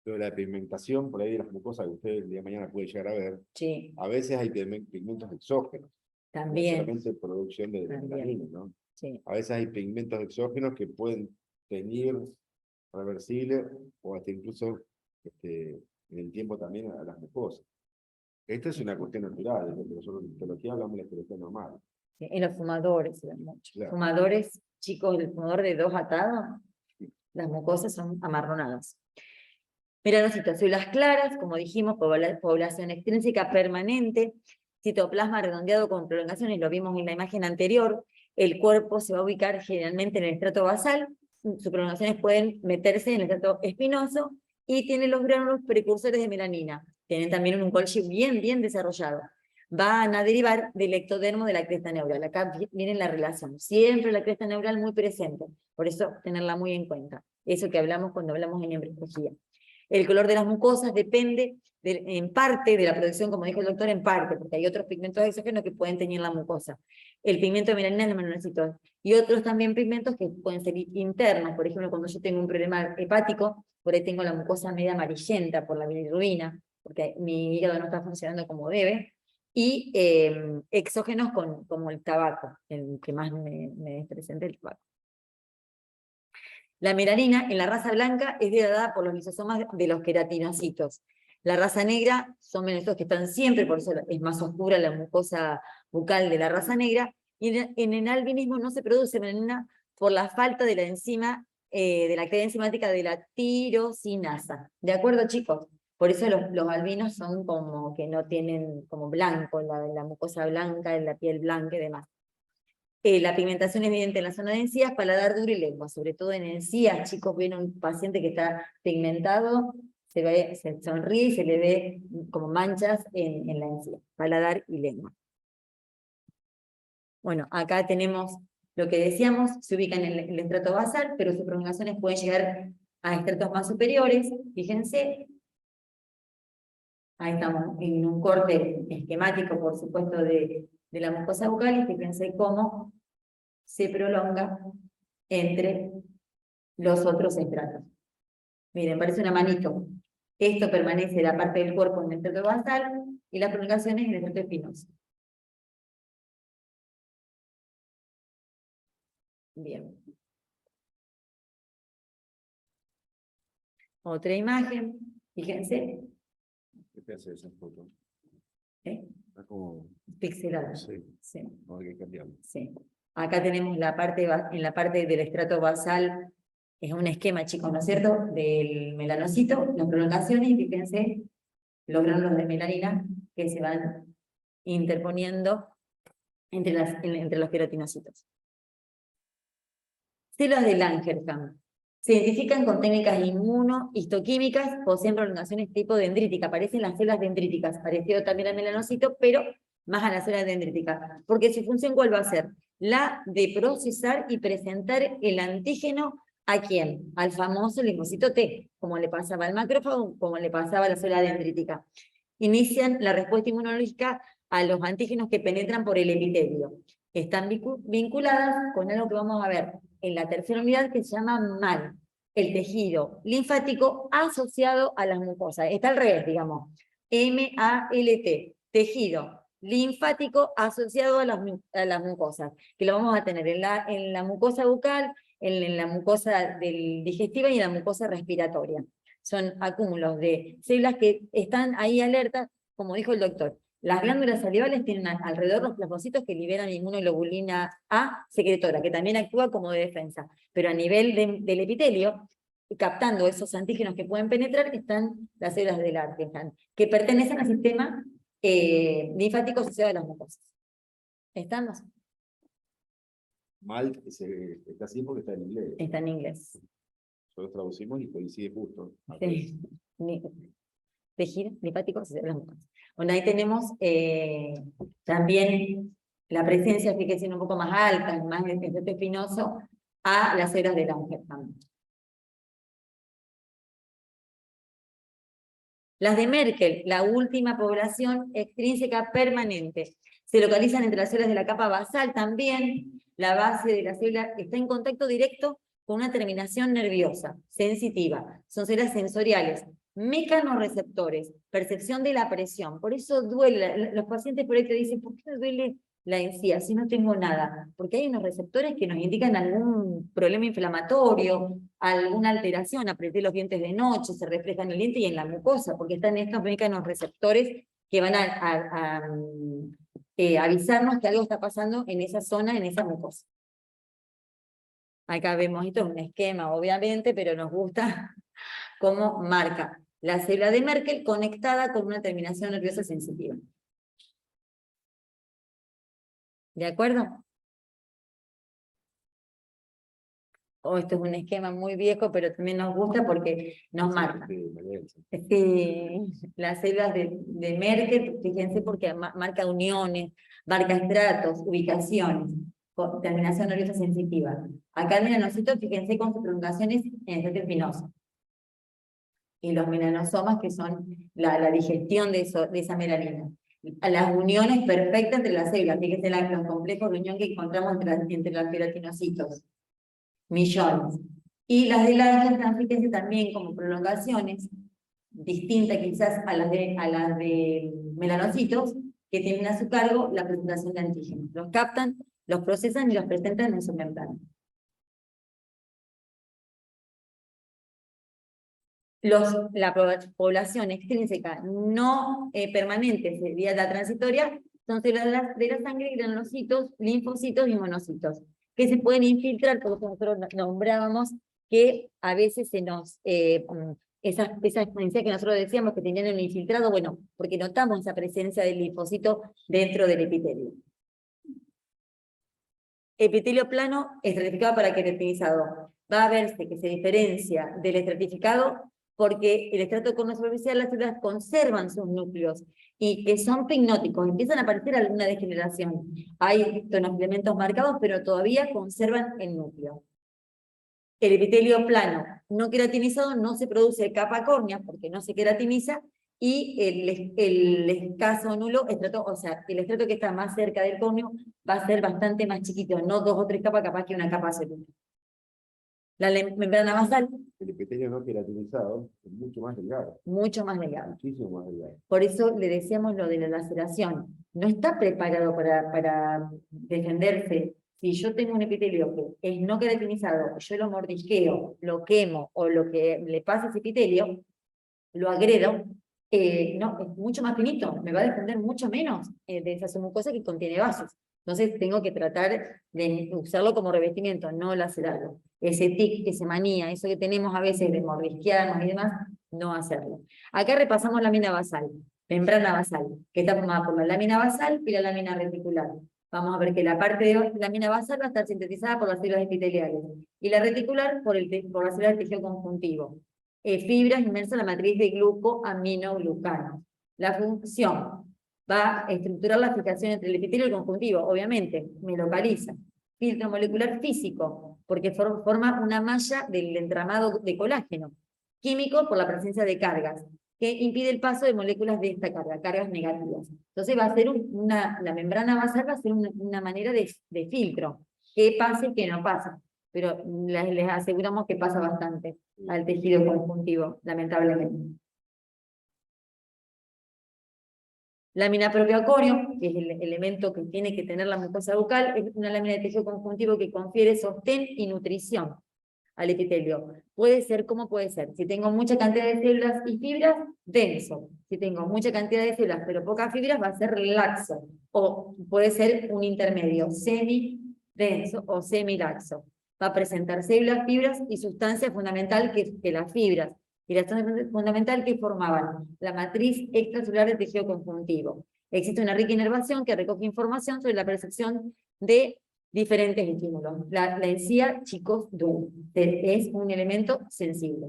B: Pero la pigmentación por ahí de las mucosas que usted el día de mañana puede llegar a ver,
A: Sí.
B: A veces hay pigmentos exógenos.
A: También.
B: No solamente producción de melanina, ¿no?
A: Sí.
B: A veces hay pigmentos exógenos que pueden teñir reversible o hasta incluso en el tiempo también a las mucosas. Esta es una cuestión natural, de nosotros en histología hablamos de la histología normal.
A: Sí, en los fumadores se ven mucho.
B: Claro.
A: Fumadores, chicos, el fumador de 2 atados, las mucosas son amarronadas. Melanocitos, células claras, como dijimos, población extrínseca permanente, citoplasma redondeado con prolongaciones, lo vimos en la imagen anterior. El cuerpo se va a ubicar generalmente en el estrato basal, sus prolongaciones pueden meterse en el estrato espinoso, y tiene los gránulos precursores de melanina. Tienen también un Golgi bien desarrollado. Van a derivar del ectodermo de la cresta neural. Acá viene la relación. Siempre la cresta neural muy presente. Por eso tenerla muy en cuenta. Eso que hablamos cuando hablamos en embriología. El color de las mucosas depende en parte de la producción, como dijo el doctor, en parte, porque hay otros pigmentos exógenos que pueden teñir la mucosa. El pigmento de melanina es el melanocito. Y otros también pigmentos que pueden ser internos. Por ejemplo, cuando yo tengo un problema hepático, por ahí tengo la mucosa media amarillenta por la bilirrubina, porque mi hígado no está funcionando como debe. Y exógenos como el tabaco, el que más me presenta el tabaco. La melanina en la raza blanca es degradada por los lisosomas de los queratinocitos. La raza negra son melanocitos que están siempre, por eso es más oscura la mucosa bucal de la raza negra, y en el albinismo no se produce melanina por la falta de la enzima, de la actividad enzimática de la tirosinasa. ¿De acuerdo, chicos? Por eso los albinos son como que no tienen como blanco, la mucosa blanca, la piel blanca y demás. La pigmentación es evidente en la zona de encías, paladar duro y lengua, sobre todo en encías. Chicos, ven un paciente que está pigmentado, se sonríe y se le ve como manchas en la encía, paladar y lengua. Bueno, acá tenemos lo que decíamos, se ubica en el estrato basal, pero sus prolongaciones pueden llegar a estratos más superiores. Fíjense, ahí estamos en un corte esquemático, por supuesto, de la mucosa bucal, y fíjense cómo se prolonga entre los otros estratos. Miren, parece una manito. Esto permanece la parte del cuerpo en el estrato basal y las prolongaciones en el estrato espinoso. Bien. Otra imagen, fíjense.
B: ¿Qué te hace esa foto? Está como
A: Pixelada.
B: Sí.
A: Sí.
B: No hay que cambiarlo.
A: Sí. Acá tenemos en la parte del estrato basal, es un esquema, chicos, ¿no es cierto? Del melanocito, las prolongaciones, y fíjense los gránulos de melanina que se van interponiendo entre los queratinocitos. Células de Langerhans. Se identifican con técnicas inmunohistoquímicas, poseen prolongaciones tipo dendrítica, aparecen las células dendríticas, parecido también al melanocito, pero más a la célula dendrítica, porque su función ¿cuál va a ser? La de procesar y presentar el antígeno ¿a quién? Al famoso linfocito T, como le pasaba al macrófago, como le pasaba a la célula dendrítica. Inician la respuesta inmunológica a los antígenos que penetran por el epitelio. Están vinculadas con algo que vamos a ver en la tercera unidad, que se llama MAL, el tejido linfático asociado a las mucosas. Está al revés, digamos. M-A-L-T, tejido linfático asociado a las mucosas, que lo vamos a tener en la mucosa bucal, en la mucosa digestiva y en la mucosa respiratoria. Son acúmulos de células que están ahí alertas, como dijo el doctor. Las glándulas salivales tienen alrededor los plasmocitos que liberan inmunoglobulina A secretora, que también actúa como de defensa. Pero a nivel del epitelio, captando esos antígenos que pueden penetrar, están las células del Artejan, que pertenecen al sistema linfático asociado a las mucosas. ¿Estamos?
B: Mal, está así porque está en inglés.
A: Está en inglés.
B: Nosotros traducimos y coincide justo.
A: Sí. Tejido linfático asociado a las mucosas. Bueno, ahí tenemos también la presencia, fíjense, un poco más alta, más de efecto espinoso, a las células del Langerhans. Las de Merkel, la última población extrínseca permanente. Se localizan entre las células de la capa basal también. La base de la célula está en contacto directo con una terminación nerviosa, sensitiva. Son células sensoriales, mecanorreceptores, percepción de la presión. Por eso duele. Los pacientes por ahí te dicen, ¿por qué me duele la encía si no tengo nada? Porque hay unos receptores que nos indican algún problema inflamatorio, alguna alteración, apreté los dientes de noche, se refleja en el diente y en la mucosa, porque están estos mecanorreceptores que van a avisarnos que algo está pasando en esa zona, en esa mucosa. Acá vemos, esto es un esquema, obviamente, pero nos gusta cómo marca la célula de Merkel conectada con una terminación nerviosa sensitiva. ¿De acuerdo? Esto es un esquema muy viejo, pero también nos gusta porque nos marca. Las células de Merkel, fíjense, porque marca uniones, marca estratos, ubicaciones, con terminación nerviosa sensitiva. Acá el melanocito, fíjense, con sus prolongaciones en el centro espinoso. Y los melanosomas, que son la digestión de esa melanina. Las uniones perfectas entre las células, fíjense los complejos de unión que encontramos entre los queratinocitos. Millones. Y las de Langerhans, fíjense también como prolongaciones, distintas quizás a las de melanocitos, que tienen a su cargo la presentación de antígenos. Los captan, los procesan y los presentan en su membrana. La población extrínseca no permanente, sería la transitoria, son células de la sangre, granulocitos, linfocitos y monocitos, que se pueden infiltrar, porque nosotros nombrábamos que a veces se nos, esa exponencia que nosotros decíamos que tenían un infiltrado, bueno, porque notamos esa presencia del linfocito dentro del epitelio. Epitelio plano, estratificado para queratinizado. Va a verse que se diferencia del estratificado porque el estrato corno superficial, las células conservan sus núcleos y que son pignóticos, empiezan a aparecer alguna degeneración. Hay tonofilementos marcados, pero todavía conservan el núcleo. El epitelio plano no queratinizado no se produce capa córnea porque no se queratiniza, y el escaso nulo estrato, o sea, el estrato que está más cerca del córneo va a ser bastante más chiquito, no 2 o 3 capas, capaz que una capa celular. La membrana basal.
B: El epitelio no queratinizado es mucho más delgado.
A: Mucho más delgado.
B: Muchísimo más delgado.
A: Por eso le decíamos lo de la laceración. No está preparado para defenderse. Si yo tengo un epitelio que es no queratinizado, yo lo mordisqueo, lo quemo, o lo que le pasa a ese epitelio, lo agredo, no, es mucho más finito, me va a defender mucho menos de esa mucosa que contiene vasos. Entonces tengo que tratar de usarlo como revestimiento, no lacerarlo. Ese tic, esa manía, eso que tenemos a veces de mordisquearnos y demás, no hacerlo. Acá repasamos lámina basal, membrana basal, que está formada por la lámina basal y la lámina reticular. Vamos a ver que la parte de la lámina basal va a estar sintetizada por las células epiteliales y la reticular por las células del tejido conjuntivo. Fibras inmersas en la matriz de glucoaminoglucano. La función va a estructurar la fijación entre el epitelio y el conjuntivo, obviamente, me localiza. Filtro molecular físico, porque forma una malla del entramado de colágeno. Químico, por la presencia de cargas, que impide el paso de moléculas de esta carga, cargas negativas. Entonces va a ser la membrana basal va a ser una manera de filtro, que pase y que no pasa, pero les aseguramos que pasa bastante al tejido conjuntivo, lamentablemente. Lámina propiocoreo, que es el elemento que tiene que tener la mucosa bucal, es una lámina de tejido conjuntivo que confiere sostén y nutrición al epitelio. Puede ser, ¿cómo puede ser? Si tengo mucha cantidad de células y fibras, denso. Si tengo mucha cantidad de células pero pocas fibras, va a ser laxo. O puede ser un intermedio, semi-denso o semi-laxo. va a presentar células, fibras y sustancia fundamental que las fibras y la sustancia fundamental que formaban la matriz extracelular del tejido conjuntivo. Existe una rica inervación que recoge información sobre la percepción de diferentes estímulos. La encía, chicos, es un elemento sensible.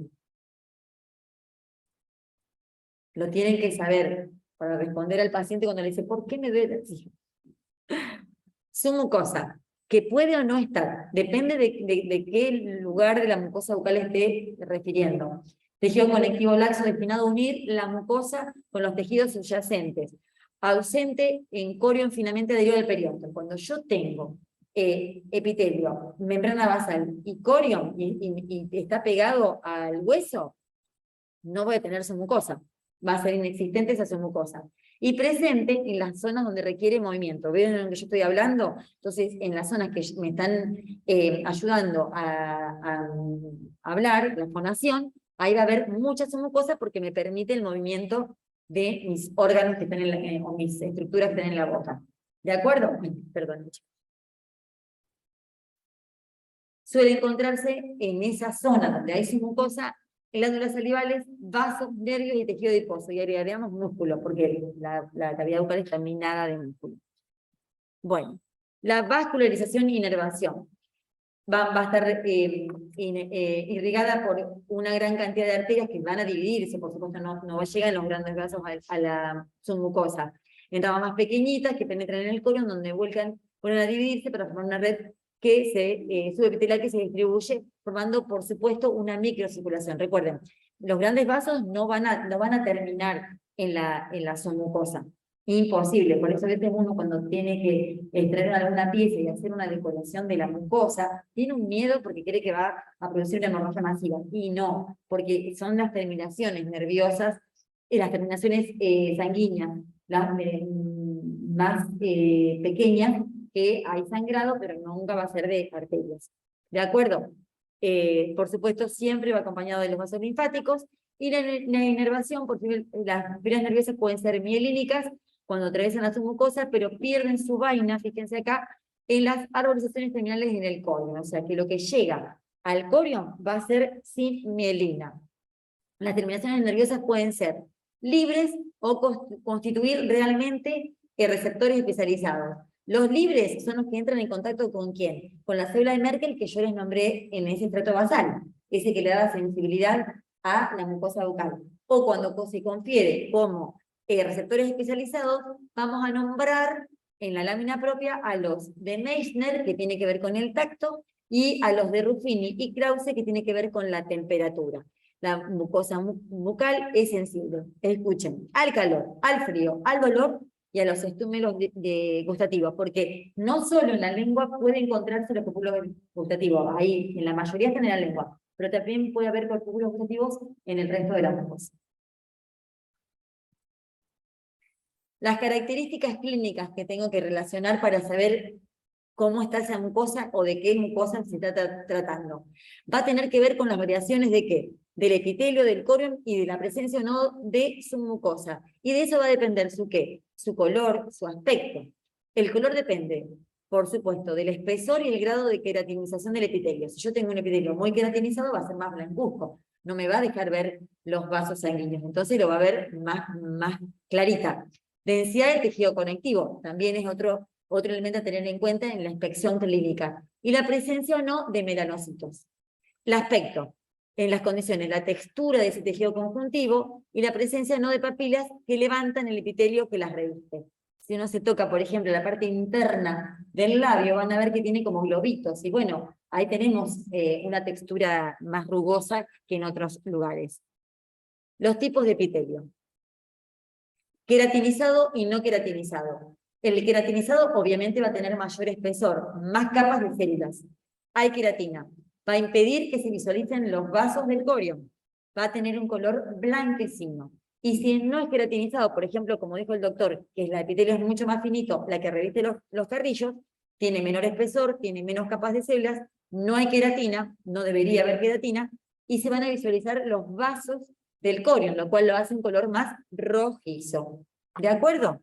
A: Lo tienen que saber para responder al paciente cuando le dice, ¿por qué me duele? Su mucosa, que puede o no estar, depende de qué lugar de la mucosa bucal esté refiriendo. Tejido conectivo laxo destinado a unir la mucosa con los tejidos subyacentes. Ausente en corion finamente adherido del periodonto. Cuando yo tengo epitelio, membrana basal y corion y está pegado al hueso, no voy a tener su mucosa. Va a ser inexistente esa su mucosa. Y presente en las zonas donde requiere movimiento. ¿Ven de lo que yo estoy hablando? Entonces, en las zonas que me están ayudando a hablar, la fonación, ahí va a haber mucha mucosa porque me permite el movimiento de mis órganos que están en o mis estructuras que están en la boca. ¿De acuerdo? Perdón. Suele encontrarse en esa zona donde hay mucosa, glándulas salivales, vasos, nervios y tejido adiposo. Y agregaríamos músculo, porque la cavidad bucal está minada de músculo. Bueno, la vascularización e inervación va a estar irrigada por una gran cantidad de arterias que van a dividirse, por supuesto no llegan los grandes vasos a la submucosa. En ramas más pequeñitas que penetran en el colon, donde vuelven a dividirse para formar una red subepitelial que se distribuye, formando, por supuesto, una microcirculación. Recuerden, los grandes vasos no van a terminar en la submucosa. Imposible, por eso a veces uno cuando tiene que extraer alguna pieza y hacer una decoración de la mucosa, tiene un miedo porque cree que va a producir una hemorragia masiva, y no, porque son las terminaciones nerviosas, las terminaciones sanguíneas, las más pequeñas, que hay sangrado, pero nunca va a ser de arterias. ¿De acuerdo? Por supuesto, siempre va acompañado de los vasos linfáticos, y la inervación, porque las fibras nerviosas pueden ser mielínicas, cuando atraviesan la submucosa, pero pierden su vaina, fíjense acá, en las arborizaciones terminales en el corion. O sea que lo que llega al corion va a ser sin mielina. Las terminaciones nerviosas pueden ser libres o constituir realmente receptores especializados. Los libres son los que entran en contacto ¿con quién? Con la célula de Merkel que yo les nombré en ese estrato basal, ese que le da sensibilidad a la mucosa bucal. O cuando se confiere como receptores especializados, vamos a nombrar en la lámina propia a los de Meissner, que tiene que ver con el tacto, y a los de Ruffini y Krause, que tiene que ver con la temperatura. La mucosa bucal es sensible, escuchen, al calor, al frío, al dolor y a los estímulos gustativos, porque no solo en la lengua puede encontrarse los copúlos gustativos, ahí en la mayoría están en la lengua, pero también puede haber copúlos gustativos en el resto de la mucosa. Las características clínicas que tengo que relacionar para saber cómo está esa mucosa o de qué mucosa se está tratando. Va a tener que ver con las variaciones de qué? Del epitelio, del corion y de la presencia o no de su mucosa. Y de eso va a depender su qué, su color, su aspecto. El color depende, por supuesto, del espesor y el grado de queratinización del epitelio. Si yo tengo un epitelio muy queratinizado, va a ser más blancuzco. No me va a dejar ver los vasos sanguíneos. Entonces lo va a ver más clarita. Densidad del tejido conectivo también es otro elemento a tener en cuenta en la inspección clínica. Y la presencia o no de melanocitos. El aspecto, en las condiciones, la textura de ese tejido conjuntivo y la presencia no de papilas que levantan el epitelio que las reviste. Si uno se toca, por ejemplo, la parte interna del labio, van a ver que tiene como globitos. Y bueno, ahí tenemos una textura más rugosa que en otros lugares. Los tipos de epitelio. Queratinizado y no queratinizado. El queratinizado obviamente va a tener mayor espesor, más capas de células. Hay queratina. Va a impedir que se visualicen los vasos del corion. Va a tener un color blanquecino. Y si no es queratinizado, por ejemplo, como dijo el doctor, que la epitelio es mucho más finito, la que reviste los carrillos, tiene menor espesor, tiene menos capas de células, no hay queratina, no debería haber queratina, y se van a visualizar los vasos del corion, lo cual lo hace un color más rojizo. ¿De acuerdo?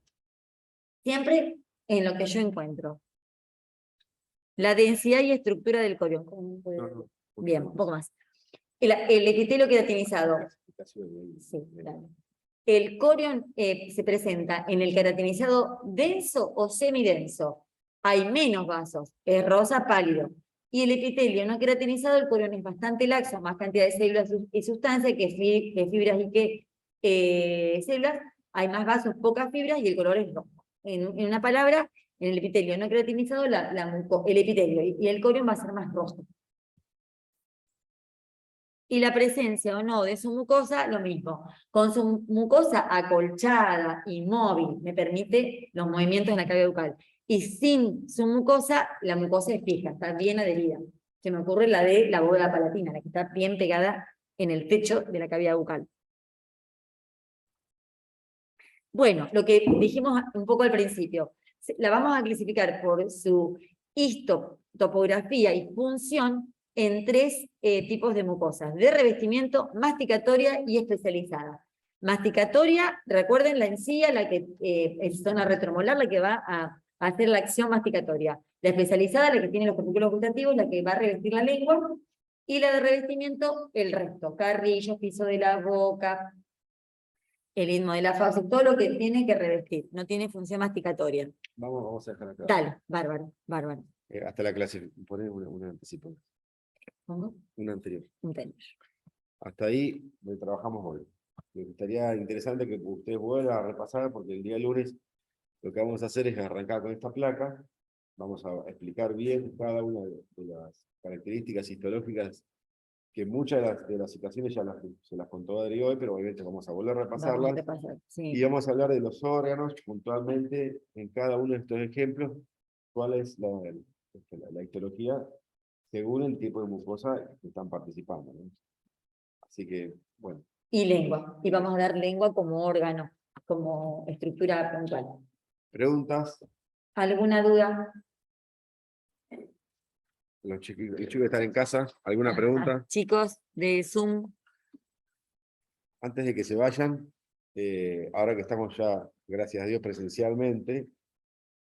A: Siempre en lo que yo encuentro. La densidad y estructura del corión. Bien, un poco más. El epitelio queratinizado. Sí, claro. El corión se presenta en el queratinizado denso o semidenso. Hay menos vasos, es rosa pálido. Y el epitelio no queratinizado, el corión es bastante laxo, más cantidad de células y sustancias que fibras y que células. Hay más vasos, pocas fibras y el color es rojo. En una palabra, en el epitelio no queratinizado, el epitelio y el corión va a ser más rojo. Y la presencia o no de su mucosa, lo mismo. Con su mucosa acolchada, inmóvil, me permite los movimientos en la cavidad bucal. Y sin su mucosa, la mucosa es fija, está bien adherida. Se me ocurre la de la bóveda palatina, la que está bien pegada en el techo de la cavidad bucal. Bueno, lo que dijimos un poco al principio, la vamos a clasificar por su histotopografía y función en 3 tipos de mucosas, de revestimiento, masticatoria y especializada. Masticatoria, recuerden la encía, la que es zona retromolar, la que va a hacer la acción masticatoria. La especializada, la que tiene los corpúsculos gustativos, la que va a revestir la lengua. Y la de revestimiento, el resto, carrillos, piso de la boca, el istmo de la fauces, todo lo que tiene que revestir, no tiene función masticatoria.
B: Vamos a dejar acá.
A: Dale, bárbaro, bárbaro.
B: Hasta la clase, poner una anticipo.
A: ¿Pongo?
B: Una anterior.
A: Un tenis.
B: Hasta ahí trabajamos hoy. Me gustaría interesante que ustedes vuelvan a repasar, porque el día lunes lo que vamos a hacer es arrancar con esta placa. Vamos a explicar bien cada una de las características histológicas que muchas de las situaciones ya se las contó Adri hoy, pero obviamente vamos a volver a repasarlas.
A: Vamos a repasar, sí.
B: Y vamos a hablar de los órganos puntualmente en cada uno de estos ejemplos, cuál es la histología según el tipo de mucosa que están participando, ¿no? Así que, bueno.
A: Y lengua. Y vamos a dar lengua como órgano, como estructura puntual.
B: ¿Preguntas?
A: ¿Alguna duda?
B: Los chicos que están en casa, ¿alguna pregunta?
A: Chicos de Zoom.
B: Antes de que se vayan, ahora que estamos ya, gracias a Dios, presencialmente,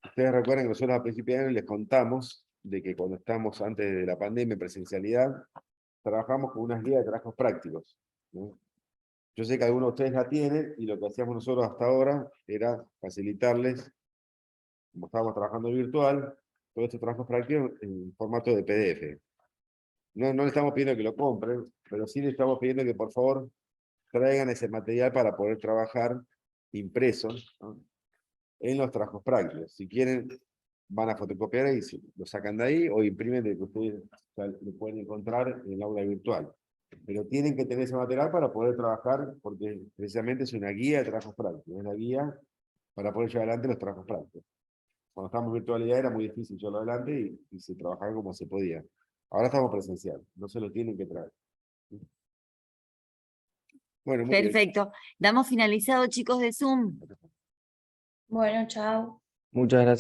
B: ustedes recuerdan que nosotros a principios de año les contamos de que cuando estamos antes de la pandemia en presencialidad, trabajamos con unas guías de trabajos prácticos, ¿no? Yo sé que algunos de ustedes la tienen y lo que hacíamos nosotros hasta ahora era facilitarles, como estábamos trabajando virtual, todos estos trabajos prácticos en formato de PDF. No le estamos pidiendo que lo compren, pero sí le estamos pidiendo que por favor traigan ese material para poder trabajar impreso, ¿no?, en los trabajos prácticos. Si quieren, van a fotocopiar y lo sacan de ahí o imprimen de que ustedes lo pueden encontrar en el aula virtual. Pero tienen que tener ese material para poder trabajar, porque precisamente es una guía de trabajos prácticos, es una guía para poder llevar adelante los trabajos prácticos. Cuando estábamos en virtualidad era muy difícil llevarlo adelante y se trabajaba como se podía. Ahora estamos presencial, no se lo tienen que traer. Bueno, muy
A: Perfecto.
B: bien.
A: Damos finalizado, chicos de Zoom.
C: Bueno, chao.
B: Muchas gracias.